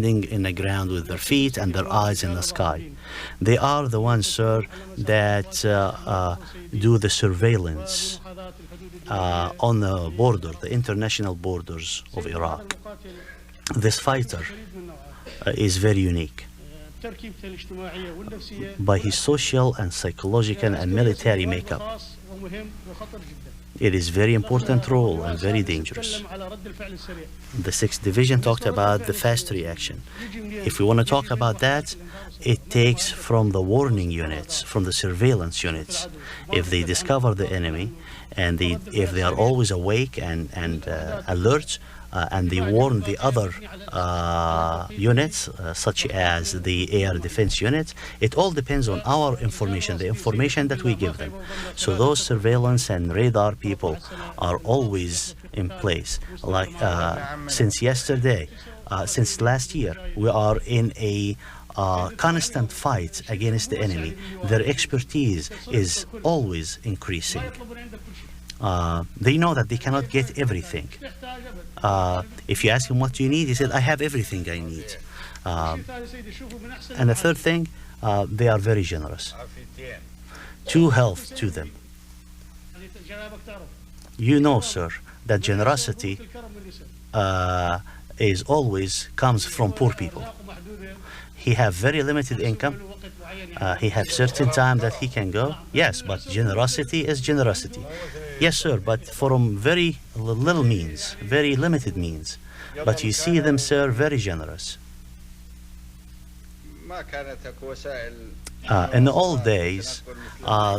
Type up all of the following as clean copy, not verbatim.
in the ground with their feet and their eyes in the sky. They are the ones, sir, that do the surveillance on the border, the international borders of Iraq. This fighter is very unique by his social and psychological and military makeup. It is very important role and very dangerous. The 6th Division talked about the fast reaction. If we want to talk about that, it takes from the warning units, from the surveillance units. If they discover the enemy, and if they are always awake and alert, and they warn the other units, such as the air defense unit, it all depends on our information, the information that we give them. So those surveillance and radar people are always in place. Like since yesterday, since last year, we are in a constant fight against the enemy. Their expertise is always increasing. They know that they cannot get everything. If you ask him what do you need, he said, I have everything I need. And the third thing, they are very generous. True health to them. You know, sir, that generosity is always comes from poor people. He have very limited income. He have certain time that he can go. Yes, but generosity is generosity. Yes, sir, but from very little means, very limited means. But you see them, sir, very generous. In the old days,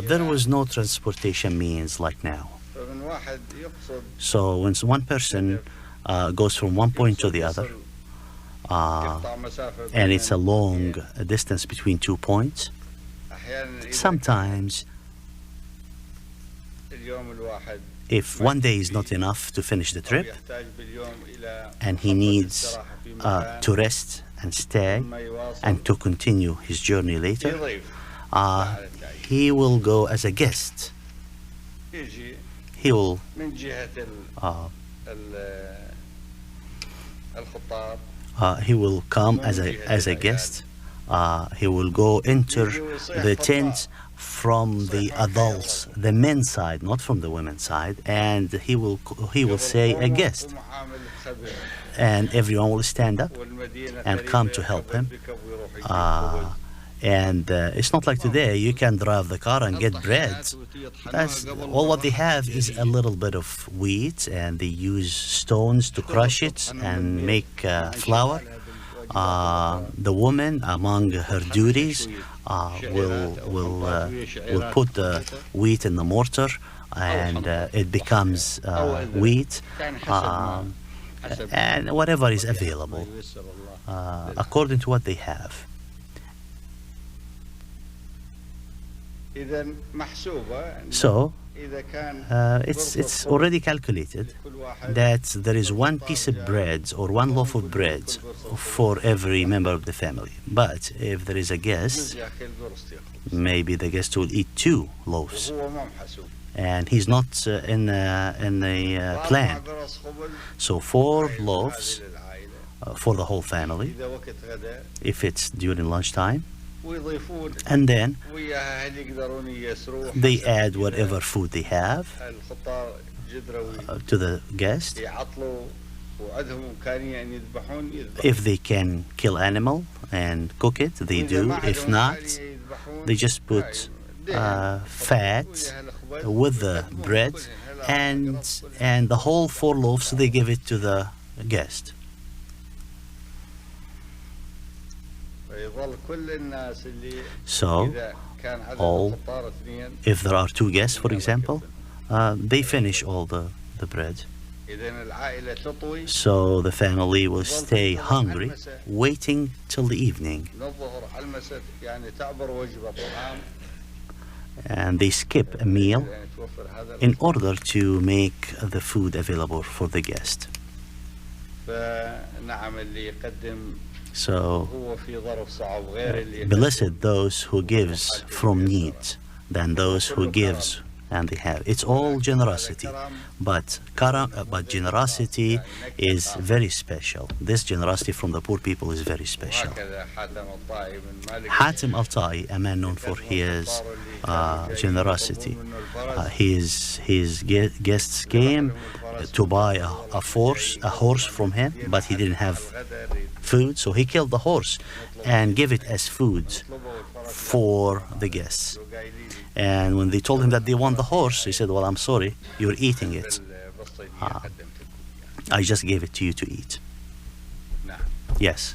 there was no transportation means like now. So when one person goes from one point to the other, and it's a long distance between 2 points, sometimes if one day is not enough to finish the trip and he needs to rest and stay and to continue his journey later, he will go as a guest. He will come as a guest. He will go enter the tent from the adults, the men's side, not from the women's side, and he will say a guest, and everyone will stand up and come to help him. And it's not like today, you can drive the car and get bread. That's all what they have is a little bit of wheat, and they use stones to crush it and make flour. The woman, among her duties, will put the wheat in the mortar, and it becomes wheat, and whatever is available, according to what they have. So it's already calculated that there is one piece of bread or one loaf of bread for every member of the family. But if there is a guest, maybe the guest will eat 2 loaves, and he's not in a plan. So 4 loaves for the whole family if it's during lunchtime. And then they add whatever food they have to the guest. If they can kill animal and cook it, they do. If not, they just put fat with the bread, and the whole 4 loaves they give it to the guest. So, if there are 2 guests, for example, they finish all the bread. So the family will stay hungry, waiting till the evening. And they skip a meal in order to make the food available for the guest. So, blessed those who gives from need than those who gives and they have. It's all generosity, but generosity is very special. This generosity from the poor people is very special. Hatim al-Ta'i, a man known for his generosity, his guests came to buy a horse from him, but he didn't have food, so he killed the horse and gave it as food for the guests. And when they told him that they want the horse, he said, well, I'm sorry, you're eating it. I just gave it to you to eat. Yes.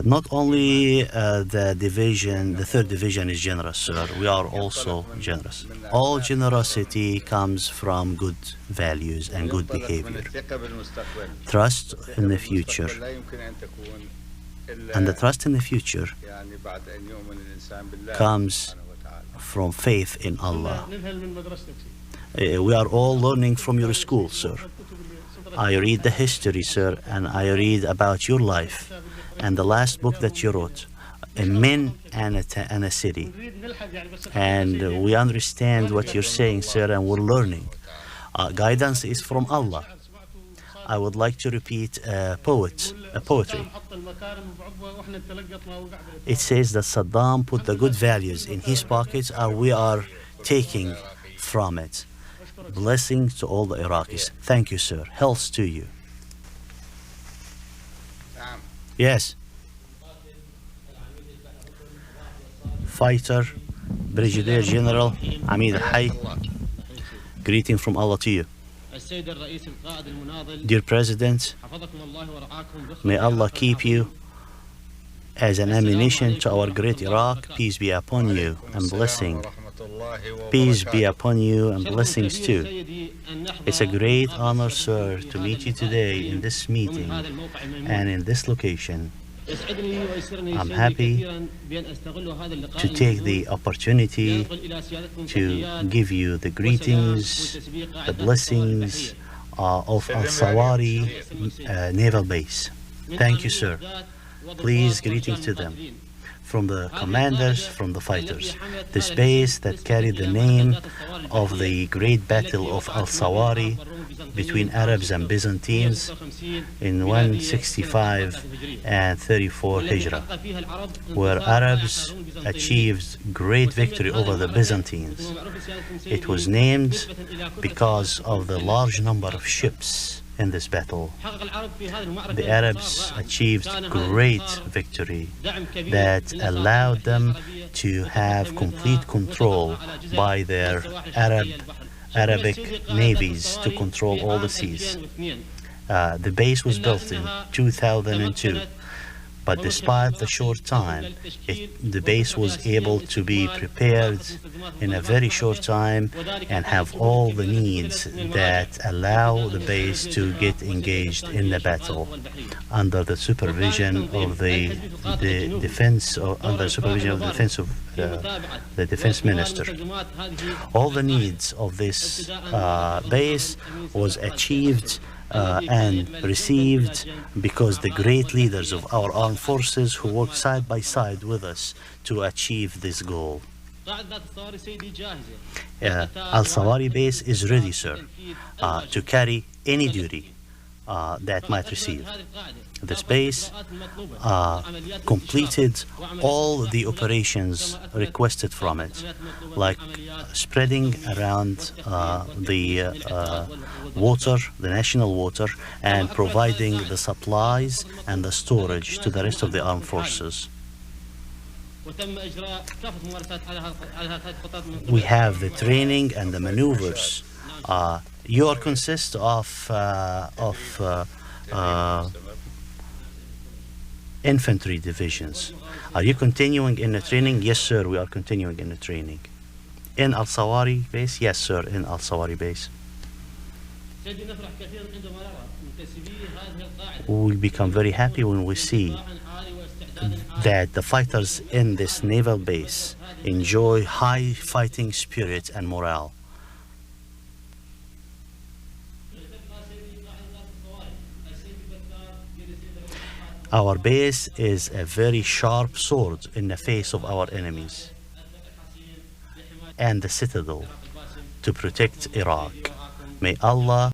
Not only the third division is generous, sir. We are also generous. All generosity comes from good values and good behavior. Trust in the future. And the trust in the future comes from faith in Allah. We are all learning from your school, sir. I read the history, sir, and I read about your life and the last book that you wrote, a men and a city. And we understand what you're saying, sir, and we're learning. Guidance is from Allah. I would like to repeat a poetry. It says that Saddam put the good values in his pockets, and we are taking from it. Blessings to all the Iraqis. Thank you, sir. Health to you. Yes. Fighter, Brigadier General Amid Hay. Greeting from Allah to you. Dear President, may Allah keep you as an ammunition to our great Iraq. Peace be upon you and blessing. Peace be upon you and blessings too. It's a great honor, sir, to meet you today in this meeting and in this location. I'm happy to take the opportunity to give you the greetings, the blessings of Al-Sawari Naval Base. Thank you, sir. Please, greetings to them. From the commanders, from the fighters. This base that carried the name of the great battle of Al-Sawari between Arabs and Byzantines in 165 and 34 Hijrah, where Arabs achieved great victory over the Byzantines. It was named because of the large number of ships in this battle. The Arabs achieved great victory that allowed them to have complete control by their Arabic navies to control all the seas. The base was built in 2002, but despite the short time, the base was able to be prepared in a very short time and have all the needs that allow the base to get engaged in the battle under the supervision of the defense minister. All the needs of this base was achieved and received because the great leaders of our armed forces who worked side by side with us to achieve this goal. Al-Sawari base is ready, sir, to carry any duty that might receive. This base completed all the operations requested from it, like spreading around the water, the national water, and providing the supplies and the storage to the rest of the armed forces. We have the training and the maneuvers. You consist of infantry divisions. Are you continuing in the training? Yes, sir, we are continuing in the training. In Al-Sawari base? Yes, sir, in Al-Sawari base. We become very happy when we see that the fighters in this naval base enjoy high fighting spirit and morale. Our base is a very sharp sword in the face of our enemies, and the citadel to protect Iraq. May Allah